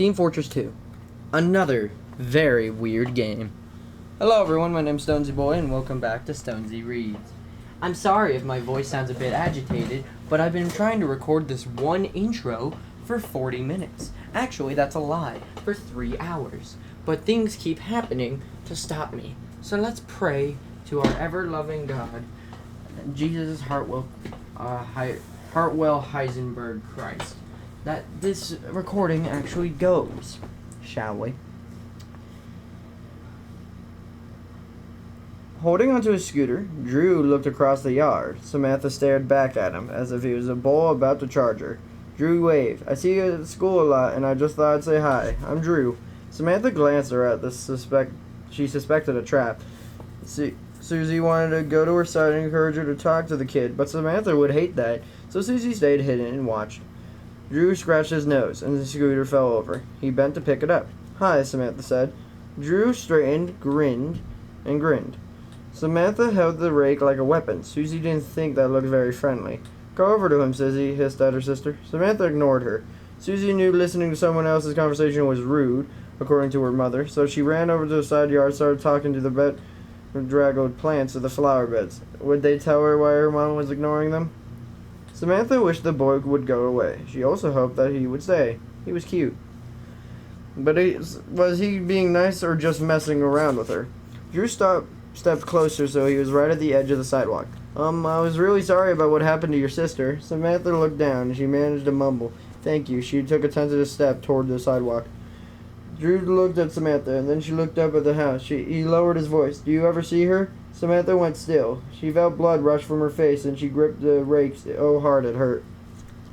Team Fortress 2. Another very weird game. Hello everyone, my name's Stonesy Boy and welcome back to Stonesy Reads. I'm sorry if my voice sounds a bit agitated, but I've been trying to record this one intro for 40 minutes. Actually, that's a lie, for 3 hours. But things keep happening to stop me. So let's pray to our ever-loving God, Jesus Hartwell Heisenberg Christ, that this recording actually goes, shall we? Holding onto his scooter, Drew looked across the yard. Samantha stared back at him, as if he was a bull about to charge her. Drew waved. "I see you at school a lot, and I just thought I'd say hi. I'm Drew." Samantha glanced at her. She suspected a trap. Susie wanted to go to her side and encourage her to talk to the kid, but Samantha would hate that, so Susie stayed hidden and watched. Drew scratched his nose, and the scooter fell over. He bent to pick it up. "Hi," Samantha said. Drew straightened, grinned. Samantha held the rake like a weapon. Susie didn't think that looked very friendly. "Go over to him, Susie," hissed at her sister. Samantha ignored her. Susie knew listening to someone else's conversation was rude, according to her mother, so she ran over to the side yard and started talking to the bedraggled plants of the flower beds. Would they tell her why her mom was ignoring them? Samantha wished the boy would go away. She also hoped that he would stay. He was cute. But was he being nice or just messing around with her? Drew stepped closer so he was right at the edge of the sidewalk. I was really sorry about what happened to your sister." Samantha looked down and she managed to mumble, "Thank you." She took a tentative step toward the sidewalk. Drew looked at Samantha, and then she looked up at the house. He lowered his voice. "Do you ever see her?" Samantha went still. She felt blood rush from her face, and she gripped the rake hard it hurt.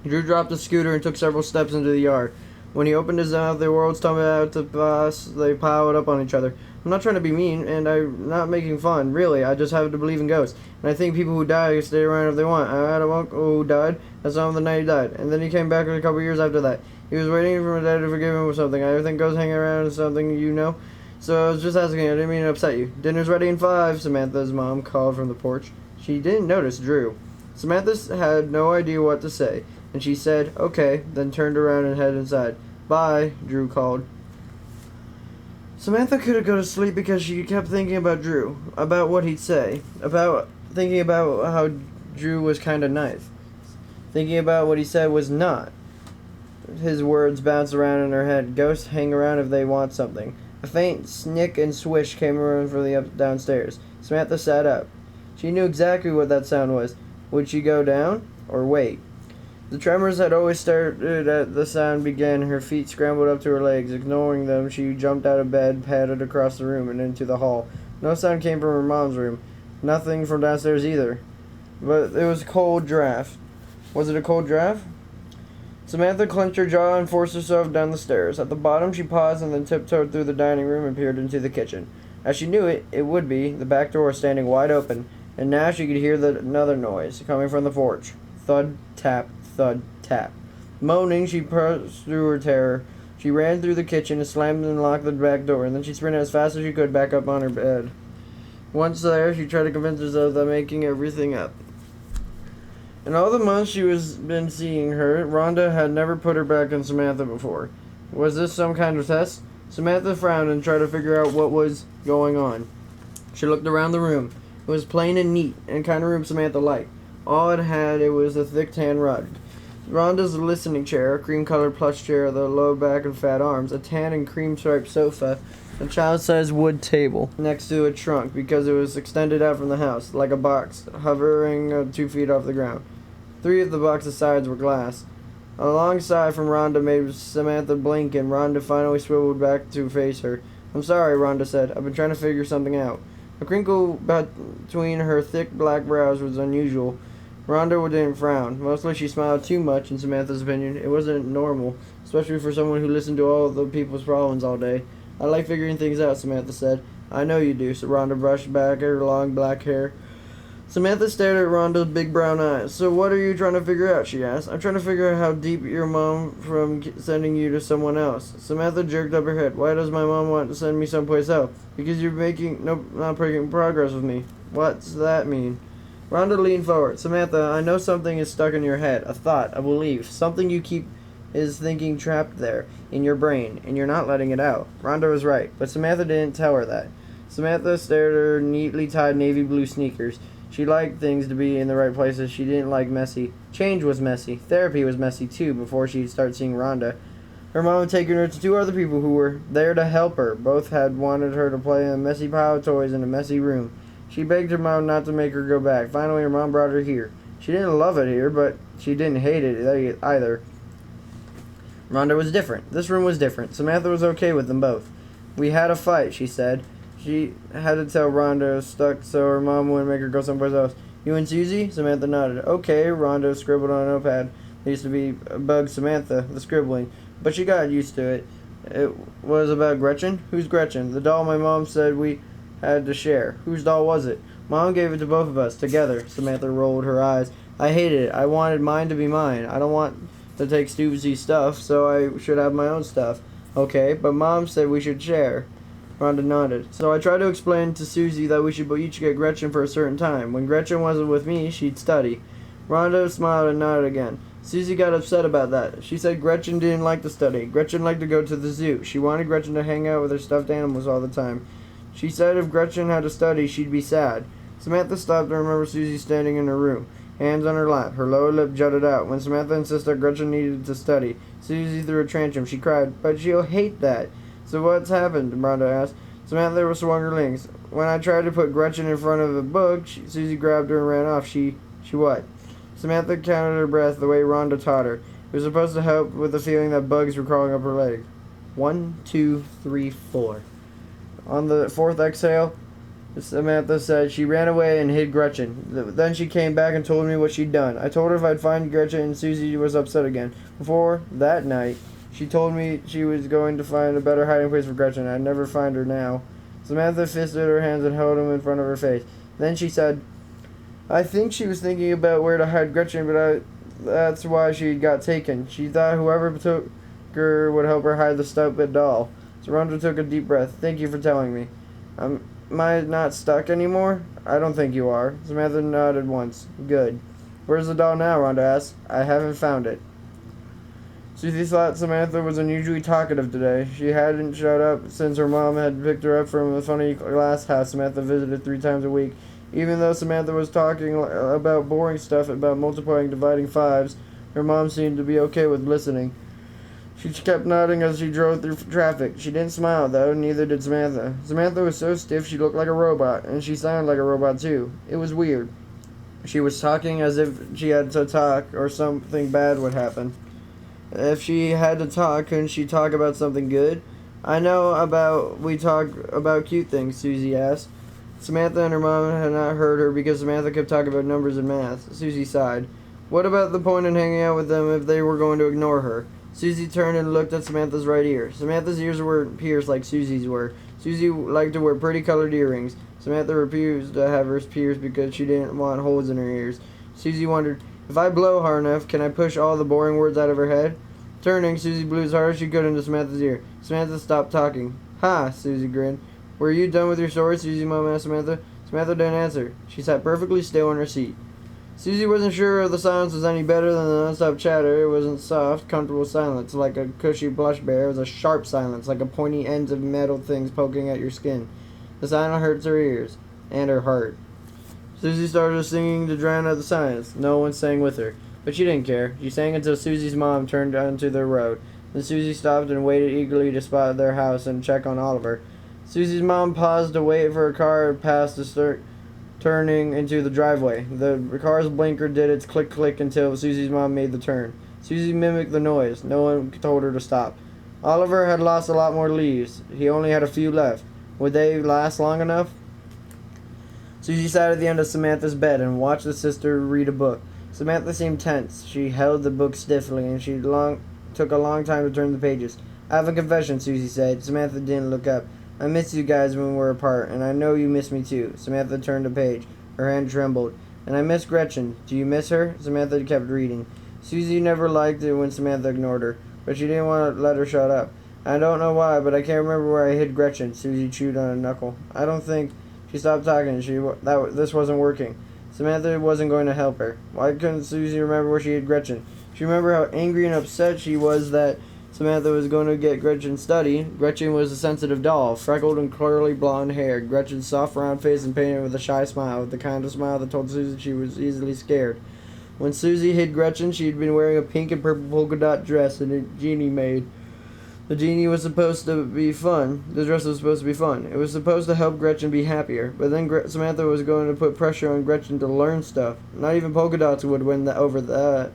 Drew dropped the scooter and took several steps into the yard. When he opened his mouth, the words tumbled out to pass. They piled up on each other. "I'm not trying to be mean, and I'm not making fun. Really, I just happen to believe in ghosts. And I think people who die can stay around if they want. I had a uncle who died. I saw him the night he died. And then he came back a couple years after that. He was waiting for my dad to forgive him or something. I think ghosts hang around is something you know. So I was just asking. I didn't mean to upset you." "Dinner's ready in 5, Samantha's mom called from the porch. She didn't notice Drew. Samantha had no idea what to say, and she said, "Okay," then turned around and headed inside. "Bye," Drew called. Samantha couldn't go to sleep because she kept thinking about Drew, about what he'd say, thinking about how Drew was kind of nice, thinking about what he said was not. His words bounced around in her head. Ghosts hang around if they want something. A faint snick and swish came around from the downstairs. Samantha sat up. She knew exactly what that sound was. Would she go down or wait? The tremors had always started at the sound began. Her feet scrambled up to her legs. Ignoring them, she jumped out of bed, padded across the room, and into the hall. No sound came from her mom's room. Nothing from downstairs either. But it was a cold draft. Was it a cold draft? Samantha clenched her jaw and forced herself down the stairs. At the bottom, she paused and then tiptoed through the dining room and peered into the kitchen. As she knew it would be, the back door was standing wide open, and now she could hear another noise coming from the porch. Thud, tap, thud, tap. Moaning, she pressed through her terror. She ran through the kitchen and slammed and locked the back door, and then she sprinted as fast as she could back up on her bed. Once there, she tried to convince herself that making everything up. In all the months she was been seeing her, Rhonda had never put her back on Samantha before. Was this some kind of test? Samantha frowned and tried to figure out what was going on. She looked around the room. It was plain and neat, and kind of room Samantha liked. All it was a thick tan rug. Rhonda's listening chair, a cream-colored plush chair with a low back and fat arms, a tan and cream-striped sofa, a child-sized wood table next to a trunk because it was extended out from the house, like a box, hovering 2 feet off the ground. 3 of the box's sides were glass. A long sigh from Rhonda made Samantha blink, and Rhonda finally swiveled back to face her. "I'm sorry," Rhonda said. "I've been trying to figure something out." A crinkle between her thick black brows was unusual. Rhonda didn't frown. Mostly she smiled too much, in Samantha's opinion. It wasn't normal, especially for someone who listened to all the people's problems all day. "I like figuring things out," Samantha said. "I know you do," so Rhonda brushed back her long black hair. Samantha stared at Rhonda's big brown eyes. "So what are you trying to figure out?" she asked. "I'm trying to figure out how deep your mom from sending you to someone else." Samantha jerked up her head. "Why does my mom want to send me someplace else?" "Because you're not making progress with me." "What's that mean?" Rhonda leaned forward. "Samantha, I know something is stuck in your head. A thought, a belief, something you keep is thinking trapped there in your brain, and you're not letting it out. Rhonda was right, but Samantha didn't tell her that. Samantha stared at her neatly tied navy blue sneakers. She liked things to be in the right places. She didn't like messy. Change was messy. Therapy was messy too before she'd start seeing Rhonda. Her mom had taken her to two other people who were there to help her. Both had wanted her to play in a messy pile of toys in a messy room. She begged her mom not to make her go back. Finally, her mom brought her here. She didn't love it here, but she didn't hate it either. Rhonda was different. This room was different. Samantha was okay with them both. We had a fight, she said. She had to tell Rhonda was stuck so her mom wouldn't make her go someplace else. You and Susie? Samantha nodded. Okay, Rhonda scribbled on a notepad. It used to be bug Samantha, the scribbling, but she got used to it. It was about Gretchen? Who's Gretchen? The doll my mom said we had to share. Whose doll was it? Mom gave it to both of us, together. Samantha rolled her eyes. I hated it. I wanted mine to be mine. I don't want to take Susie's stuff, so I should have my own stuff. Okay, but Mom said we should share. Rhonda nodded. So I tried to explain to Susie that we should each get Gretchen for a certain time. When Gretchen wasn't with me, she'd study. Rhonda smiled and nodded again. Susie got upset about that. She said Gretchen didn't like to study. Gretchen liked to go to the zoo. She wanted Gretchen to hang out with her stuffed animals all the time. She said if Gretchen had to study, she'd be sad. Samantha stopped and remembered Susie standing in her room, hands on her lap. Her lower lip jutted out. When Samantha insisted Gretchen needed to study, Susie threw a tantrum. She cried, but she'll hate that. So what's happened? Rhonda asked. Samantha swung her legs. When I tried to put Gretchen in front of a book, Susie grabbed her and ran off. She what? Samantha counted her breath the way Rhonda taught her. It was supposed to help with the feeling that bugs were crawling up her leg. 1, 2, 3, 4. On the fourth exhale, Samantha said she ran away and hid Gretchen. Then she came back and told me what she'd done. I told her if I'd find Gretchen, and Susie was upset again. Before that night, she told me she was going to find a better hiding place for Gretchen. I'd never find her now. Samantha fisted her hands and held them in front of her face. Then she said, I think she was thinking about where to hide Gretchen, but that's why she got taken. She thought whoever took her would help her hide the stupid doll. So Rhonda took a deep breath. Thank you for telling me. Am I not stuck anymore? I don't think you are. Samantha nodded once. Good. Where's the doll now? Rhonda asked. I haven't found it. Susie thought Samantha was unusually talkative today. She hadn't showed up since her mom had picked her up from the funny glass house Samantha visited 3 times a week. Even though Samantha was talking about boring stuff about multiplying, dividing fives, her mom seemed to be okay with listening. She kept nodding as she drove through traffic. She didn't smile, though, neither did Samantha. Samantha was so stiff she looked like a robot, and she sounded like a robot, too. It was weird. She was talking as if she had to talk, or something bad would happen. If she had to talk, couldn't she talk about something good? We talk about cute things, Susie asked. Samantha and her mom had not heard her because Samantha kept talking about numbers and math. Susie sighed. What about the point in hanging out with them if they were going to ignore her? Susie turned and looked at Samantha's right ear. Samantha's ears were pierced like Susie's were. Susie liked to wear pretty colored earrings. Samantha refused to have hers pierced because she didn't want holes in her ears. Susie wondered, if I blow hard enough, can I push all the boring words out of her head? Turning, Susie blew as hard as she could into Samantha's ear. Samantha stopped talking. Ha, Susie grinned. Were you done with your story? Susie's mom asked Samantha. Samantha didn't answer. She sat perfectly still in her seat. Susie wasn't sure if the silence was any better than the non-stop chatter. It wasn't soft, comfortable silence like a cushy blush bear. It was a sharp silence, like a pointy ends of metal things poking at your skin. The silence hurts her ears and her heart. Susie started singing to drown out the silence. No one sang with her, but she didn't care. She sang until Susie's mom turned onto the road. Then Susie stopped and waited eagerly to spot their house and check on Oliver. Susie's mom paused to wait for her car to pass to start turning into the driveway. The car's blinker did its click-click until Susie's mom made the turn. Susie mimicked the noise. No one told her to stop. Oliver had lost a lot more leaves. He only had a few left. Would they last long enough? Susie sat at the end of Samantha's bed and watched the sister read a book. Samantha seemed tense. She held the book stiffly, and she took a long time to turn the pages. I have a confession, Susie said. Samantha didn't look up. I miss you guys when we're apart, and I know you miss me too. Samantha turned a page. Her hand trembled. And I miss Gretchen. Do you miss her? Samantha kept reading. Susie never liked it when Samantha ignored her, but she didn't want to let her shut up. I don't know why, but I can't remember where I hid Gretchen. Susie chewed on a knuckle. I don't think... She stopped talking. This wasn't working. Samantha wasn't going to help her. Why couldn't Susie remember where she hid Gretchen? She remembered how angry and upset she was that Samantha was going to get Gretchen study. Gretchen was a sensitive doll, freckled and curly blonde hair. Gretchen's soft round face and painted with a shy smile, the kind of smile that told Susie she was easily scared. When Susie hid Gretchen, she had been wearing a pink and purple polka dot dress and a genie made. The genie was supposed to be fun. The dress was supposed to be fun. It was supposed to help Gretchen be happier. But then Samantha was going to put pressure on Gretchen to learn stuff. Not even polka dots would win over that.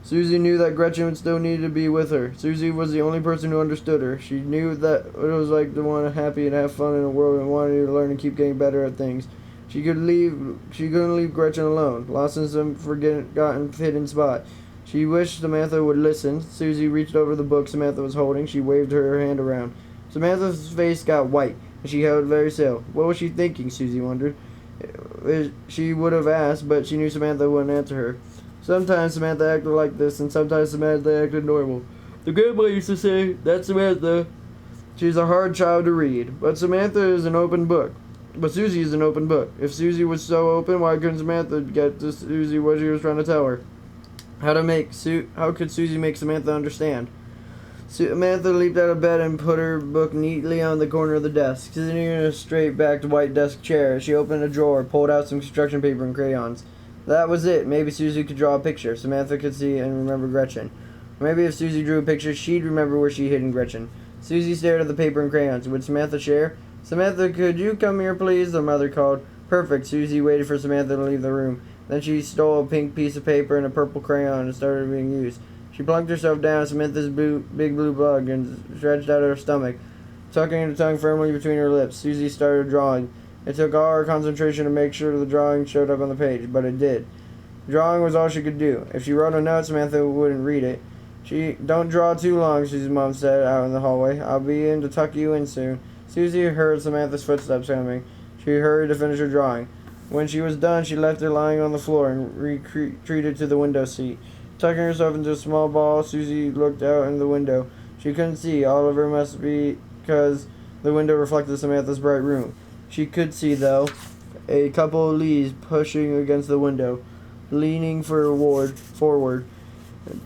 Susie knew that Gretchen would still need to be with her. Susie was the only person who understood her. She knew that what it was like to want to happy and have fun in a world and wanted to learn and keep getting better at things. She couldn't leave Gretchen alone, lost in some forgotten hidden spot. She wished Samantha would listen. Susie reached over the book Samantha was holding. She waved her hand around. Samantha's face got white, and she held very still. What was she thinking, Susie wondered. She would have asked, but she knew Samantha wouldn't answer her. Sometimes Samantha acted like this, and sometimes Samantha acted normal. The grandma used to say, "That's Samantha. She's a hard child to read." But Samantha is an open book. But Susie is an open book. If Susie was so open, why couldn't Samantha get to Susie what she was trying to tell her? How could Susie make Samantha understand? Samantha leaped out of bed and put her book neatly on the corner of the desk. Sitting in a straight-backed white desk chair, she opened a drawer, pulled out some construction paper and crayons. That was it. Maybe Susie could draw a picture. Samantha could see and remember Gretchen. Or maybe if Susie drew a picture, she'd remember where she hid Gretchen. Susie stared at the paper and crayons. Would Samantha share? "Samantha, could you come here, please?" the mother called. Perfect. Susie waited for Samantha to leave the room. Then she stole a pink piece of paper and a purple crayon and started being used. She plunked herself down Samantha's big blue bug and stretched out her stomach, tucking her tongue firmly between her lips. Susie started drawing. It took all her concentration to make sure the drawing showed up on the page, but it did. Drawing was all she could do. If she wrote a note, Samantha wouldn't read it. "Don't draw too long," Susie's mom said out in the hallway. "I'll be in to tuck you in soon." Susie heard Samantha's footsteps coming. She hurried to finish her drawing. When she was done, she left her lying on the floor and retreated to the window seat. Tucking herself into a small ball, Susie looked out in the window. She couldn't see. All of her must be because the window reflected Samantha's bright room. She could see, though, a couple of leaves pushing against the window, leaning forward.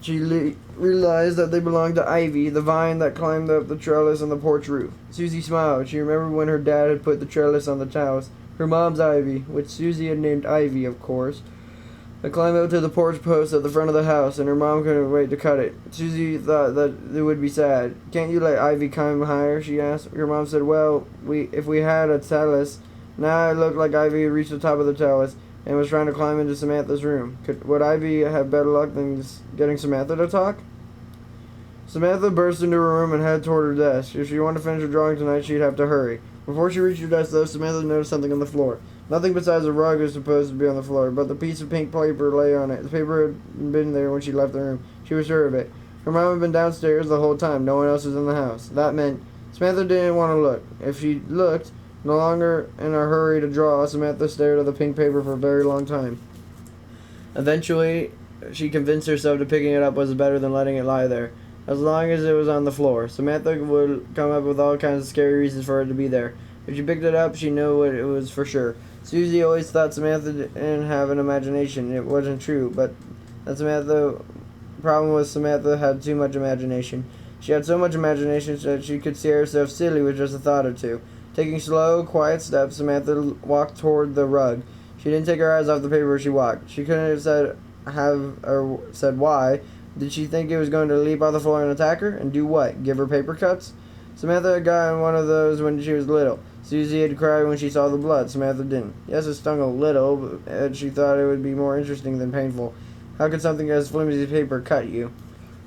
She realized that they belonged to Ivy, the vine that climbed up the trellis on the porch roof. Susie smiled. She remembered when her dad had put the trellis on the house. Her mom's Ivy, which Susie had named Ivy, of course, had climbed up to the porch post at the front of the house, and her mom couldn't wait to cut it. Susie thought that it would be sad. "Can't you let Ivy climb higher?" she asked. Her mom said, "Well, if we had a trellis." Now it looked like Ivy had reached the top of the trellis and was trying to climb into Samantha's room. Would Ivy have better luck than getting Samantha to talk? Samantha burst into her room and headed toward her desk. If she wanted to finish her drawing tonight, she'd have to hurry. Before she reached her desk, though, Samantha noticed something on the floor. Nothing besides a rug was supposed to be on the floor, but the piece of pink paper lay on it. The paper had been there when she left the room. She was sure of it. Her mom had been downstairs the whole time. No one else was in the house. That meant Samantha didn't want to look. If she looked, no longer in a hurry to draw, Samantha stared at the pink paper for a very long time. Eventually, she convinced herself that picking it up was better than letting it lie there. As long as it was on the floor, Samantha would come up with all kinds of scary reasons for it to be there. If she picked it up, she knew what it was for sure. Susie always thought Samantha didn't have an imagination. It wasn't true, but the problem was Samantha had too much imagination. She had so much imagination that she could see herself silly with just a thought or two. Taking slow, quiet steps, Samantha walked toward the rug. She didn't take her eyes off the paper as she walked. She couldn't have said why. Did she think it was going to leap off the floor and attack her? And do what? Give her paper cuts? Samantha had gotten one of those when she was little. Susie had cried when she saw the blood. Samantha didn't. Yes, it stung a little, but she thought it would be more interesting than painful. How could something as flimsy as paper cut you?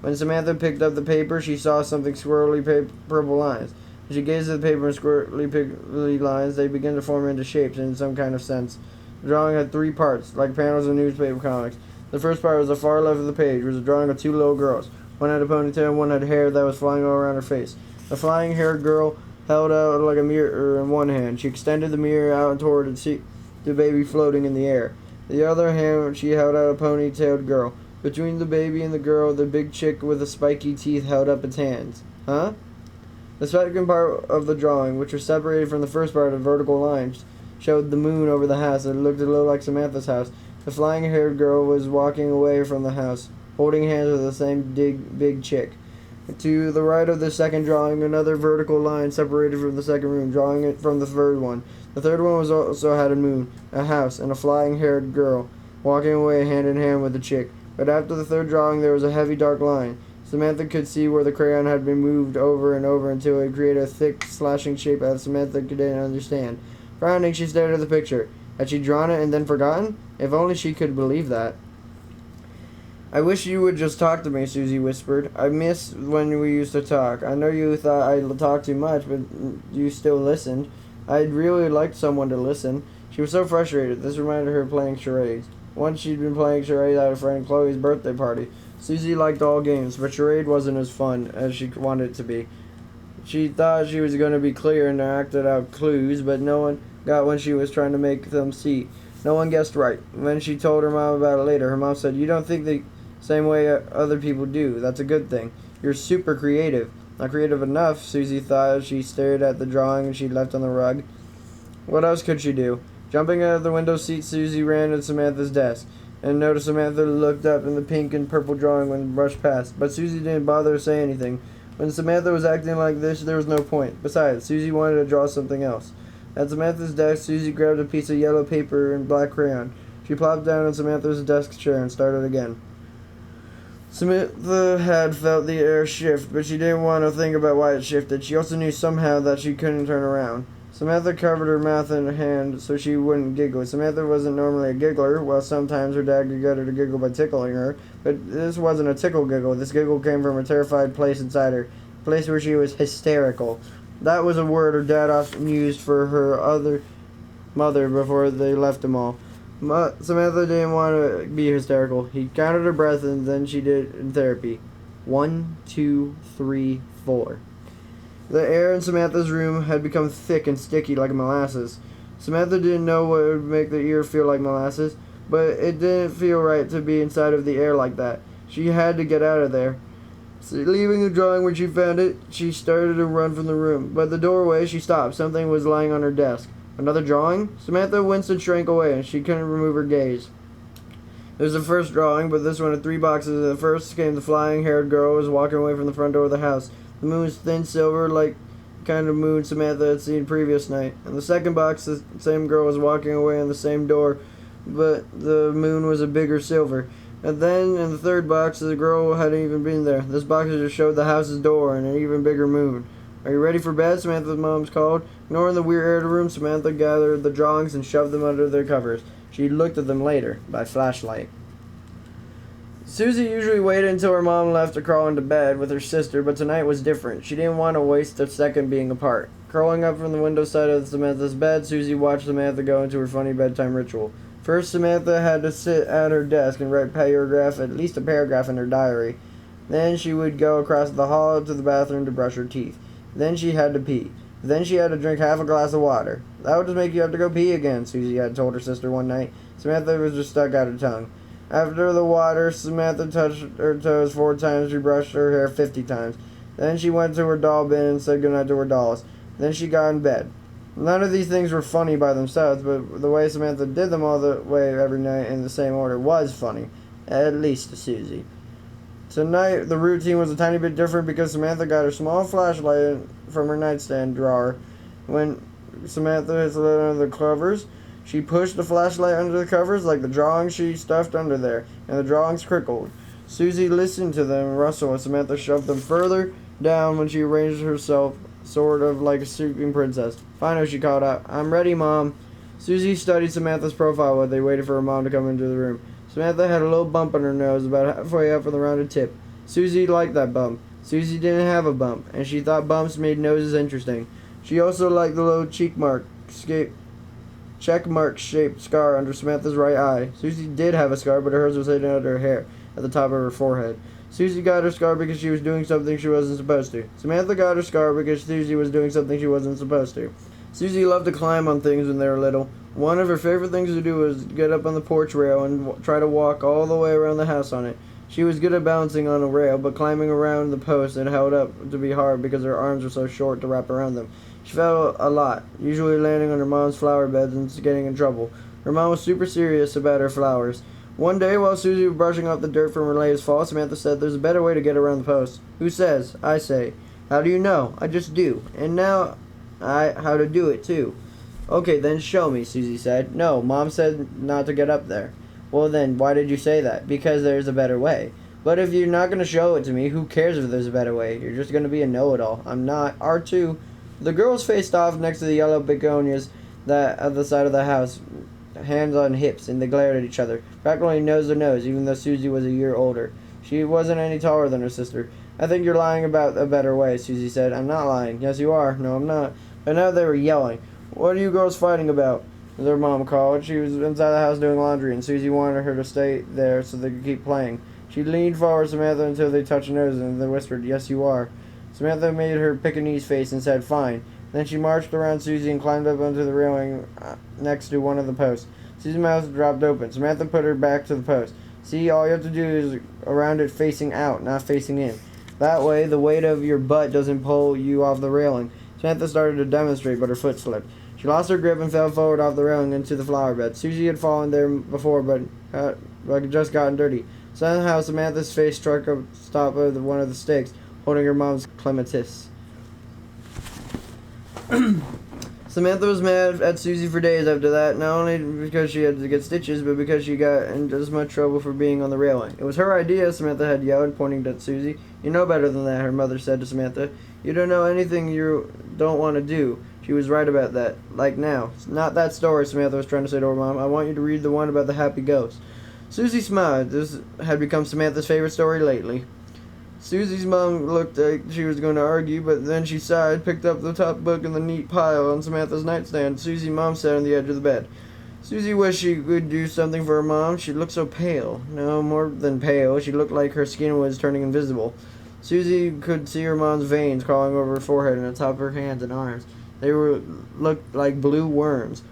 When Samantha picked up the paper, she saw something swirly purple lines. As she gazed at the paper and swirly piggly lines, they began to form into shapes in some kind of sense. The drawing had 3 parts, like panels of newspaper comics. The first part was the far left of the page, was a drawing of 2 little girls. One had a ponytail and one had hair that was flying all around her face. The flying-haired girl held out like a mirror in one hand. She extended the mirror out toward the baby floating in the air. The other hand, she held out a ponytailed girl. Between the baby and the girl, the big chick with the spiky teeth held up its hands. Huh? The second part of the drawing, which was separated from the first part of vertical lines, showed the moon over the house. It looked a little like Samantha's house. The flying-haired girl was walking away from the house. holding hands with the same big chick. To the right of the second drawing, another vertical line separated from the second room, drawing it from the third one. The third one was also had a moon, a house, and a flying-haired girl, walking away hand in hand with the chick. But after the third drawing, there was a heavy dark line. Samantha could see where the crayon had been moved over and over until it created a thick, slashing shape that Samantha didn't understand. Frowning, she stared at the picture. Had she drawn it and then forgotten? If only she could believe that. I wish you would just talk to me, Susie whispered. I miss when we used to talk. I know you thought I talked too much, but you still listened. I'd really liked someone to listen. She was so frustrated. This reminded her of playing charades. Once she'd been playing charades at her friend Chloe's birthday party. Susie liked all games, but charade wasn't as fun as she wanted it to be. She thought she was going to be clear and acted out clues, but no one got when she was trying to make them see. No one guessed right. When she told her mom about it later, her mom said, "You don't think the same way other people do. That's a good thing. You're super creative." Not creative enough, Susie thought as she stared at the drawing she'd left on the rug. What else could she do? Jumping out of the window seat, Susie ran to Samantha's desk and noticed Samantha looked up in the pink and purple drawing when brushed past. But Susie didn't bother to say anything. When Samantha was acting like this, there was no point. Besides, Susie wanted to draw something else. At Samantha's desk, Susie grabbed a piece of yellow paper and black crayon. She plopped down on Samantha's desk chair and started again. Samantha had felt the air shift, but she didn't want to think about why it shifted. She also knew somehow that she couldn't turn around. Samantha covered her mouth in her hand so she wouldn't giggle. Samantha wasn't normally a giggler. Well, sometimes her dad could get her to giggle by tickling her, but this wasn't a tickle giggle. This giggle came from a terrified place inside her, a place where she was hysterical. That was a word her dad often used for her other mother before they left them all. Samantha didn't want to be hysterical. He counted her breath, and then she did in therapy. 1, 2, 3, 4. The air in Samantha's room had become thick and sticky like molasses. Samantha didn't know what would make the ear feel like molasses, but it didn't feel right to be inside of the air like that. She had to get out of there. So, leaving the drawing when she found it, she started to run from the room. By the doorway, she stopped. Something was lying on her desk. Another drawing? Samantha winced and shrank away, and she couldn't remove her gaze. It was the first drawing, but this one had 3 boxes. The first came the flying-haired girl who was walking away from the front door of the house. The moon was thin silver, like kind of moon Samantha had seen previous night. In the second box, the same girl was walking away on the same door, but the moon was a bigger silver. And then, in the third box, the girl hadn't even been there. This box just showed the house's door and an even bigger moon. "Are you ready for bed?" Samantha's mom called. Ignoring the weird air of the room, Samantha gathered the drawings and shoved them under their covers. She looked at them later, by flashlight. Susie usually waited until her mom left to crawl into bed with her sister, but tonight was different. She didn't want to waste a second being apart. Curling up from the window side of Samantha's bed, Susie watched Samantha go into her funny bedtime ritual. First, Samantha had to sit at her desk and write at least a paragraph in her diary. Then she would go across the hall to the bathroom to brush her teeth. Then she had to pee. Then she had to drink half a glass of water. "That would just make you have to go pee again," Susie had told her sister one night. Samantha was just stuck out her tongue. After the water, Samantha touched her toes 4 times. She brushed her hair 50 times. Then she went to her doll bin and said goodnight to her dolls. Then she got in bed. None of these things were funny by themselves, but the way Samantha did them all the way every night in the same order was funny, at least to Susie. Tonight, the routine was a tiny bit different because Samantha got her small flashlight from her nightstand drawer. When Samantha slid under the covers, she pushed the flashlight under the covers like the drawings she stuffed under there, and the drawings crinkled. Susie listened to them rustle as Samantha shoved them further down when she arranged herself, sort of like a sleeping princess. Finally, she called out, "I'm ready, Mom." Susie studied Samantha's profile while they waited for her mom to come into the room. Samantha had a little bump on her nose, about halfway up from the rounded tip. Susie liked that bump. Susie didn't have a bump, and she thought bumps made noses interesting. She also liked the little checkmark-shaped scar under Samantha's right eye. Susie did have a scar, but hers was hidden under her hair, at the top of her forehead. Susie got her scar because she was doing something she wasn't supposed to. Samantha got her scar because Susie was doing something she wasn't supposed to. Susie loved to climb on things when they were little. One of her favorite things to do was get up on the porch rail and try to walk all the way around the house on it. She was good at balancing on a rail, but climbing around the post it held up to be hard because her arms were so short to wrap around them. She fell a lot, usually landing on her mom's flower beds and getting in trouble. Her mom was super serious about her flowers. One day, while Susie was brushing off the dirt from her latest fall, Samantha said, "There's a better way to get around the post." "Who says?" "I say." "How do you know?" "I just do. And now how to do it, too." "Okay, then show me," Susie said. "No, Mom said not to get up there." "Well then, why did you say that?" "Because there's a better way." "But if you're not going to show it to me, who cares if there's a better way? You're just going to be a know-it-all." "I'm not." R2. The girls faced off next to the yellow begonias that at the side of the house, hands on hips, and they glared at each other, practically nose to nose, even though Susie was a year older. She wasn't any taller than her sister. "I think you're lying about a better way," Susie said. "I'm not lying." "Yes, you are." "No, I'm not." But now they were yelling. "What are you girls fighting about?" their mom called. She was inside the house doing laundry, and Susie wanted her to stay there so they could keep playing. She leaned forward Samantha until they touched noses, and then whispered, "Yes, you are." Samantha made her Pekingese face and said, "Fine." Then she marched around Susie and climbed up onto the railing next to one of the posts. Susie's mouth dropped open. Samantha put her back to the post. "See, all you have to do is around it facing out, not facing in. That way, the weight of your butt doesn't pull you off the railing." Samantha started to demonstrate, but her foot slipped. She lost her grip and fell forward off the railing into the flower bed. Susie had fallen there before, but had just gotten dirty. Somehow, Samantha's face struck a stop of one of the sticks, holding her mom's clematis. Samantha was mad at Susie for days after that, not only because she had to get stitches, but because she got in as much trouble for being on the railing. "It was her idea," Samantha had yelled, pointing at Susie. "You know better than that," her mother said to Samantha. "You don't know anything you don't want to do." She was right about that. "Like now." "Not that story," Samantha was trying to say to her mom. "I want you to read the one about the happy ghost." Susie smiled. This had become Samantha's favorite story lately. Susie's mom looked like she was going to argue, but then she sighed, picked up the top book in the neat pile on Samantha's nightstand. Susie's mom sat on the edge of the bed. Susie wished she could do something for her mom. She looked so pale. No, more than pale. She looked like her skin was turning invisible. Susie could see her mom's veins crawling over her forehead and on top of her hands and arms. They looked like blue worms.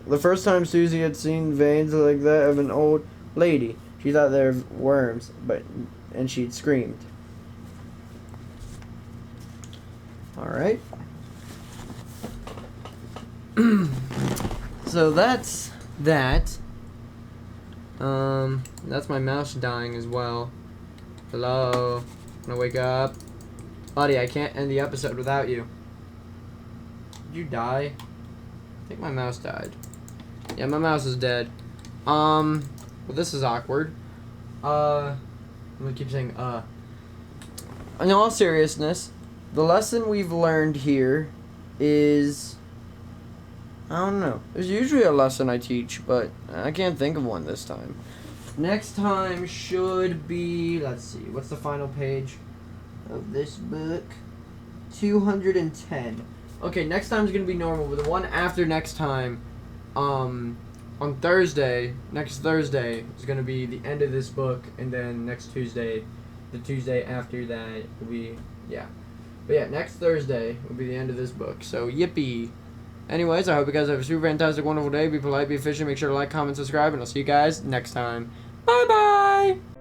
The first time Susie had seen veins like that of an old lady, she thought they were worms, and she'd screamed. Alright. So that's that. That's my mouse dying as well. Hello? I'm gonna wake up. Buddy, I can't end the episode without you. Did you die? I think my mouse died. Yeah, my mouse is dead. Well, this is awkward. I'm gonna keep saying, In all seriousness, the lesson we've learned here is... I don't know. There's usually a lesson I teach, but I can't think of one this time. Next time should be... Let's see. What's the final page of this book? 210. Okay, next time's gonna be normal, but the one after next time, on Thursday, next Thursday, is going to be the end of this book, and then next Tuesday, the Tuesday after that will be, yeah. But yeah, next Thursday will be the end of this book, so yippee. Anyways, I hope you guys have a super fantastic, wonderful day. Be polite, be efficient, make sure to like, comment, subscribe, and I'll see you guys next time. Bye-bye!